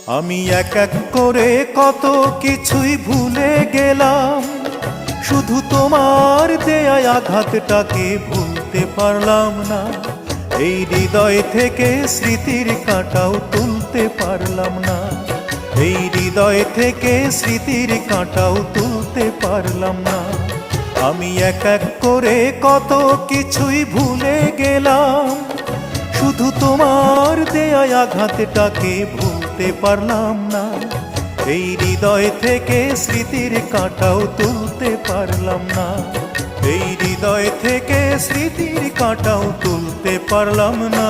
আমি এক এক করে কত কিছুই ভুলে গেলাম, শুধু তোমার দেয়া আঘাতটাকে ভুলতে পারলাম না। এই হৃদয় থেকে স্মৃতির কাঁটাও তুলতে পারলাম না, এই হৃদয় থেকে স্মৃতির কাঁটাও তুলতে পারলাম না। আমি এক এক করে কত কিছুই ভুলে গেলাম, শুধু তোমার দেয়া আঘাতটাকে ভুলতে পারলাম না। এই হৃদয় থেকে স্মৃতির কাঁটাও তুলতে পারলাম না, এই হৃদয় থেকে স্মৃতির কাঁটাও তুলতে পারলাম না।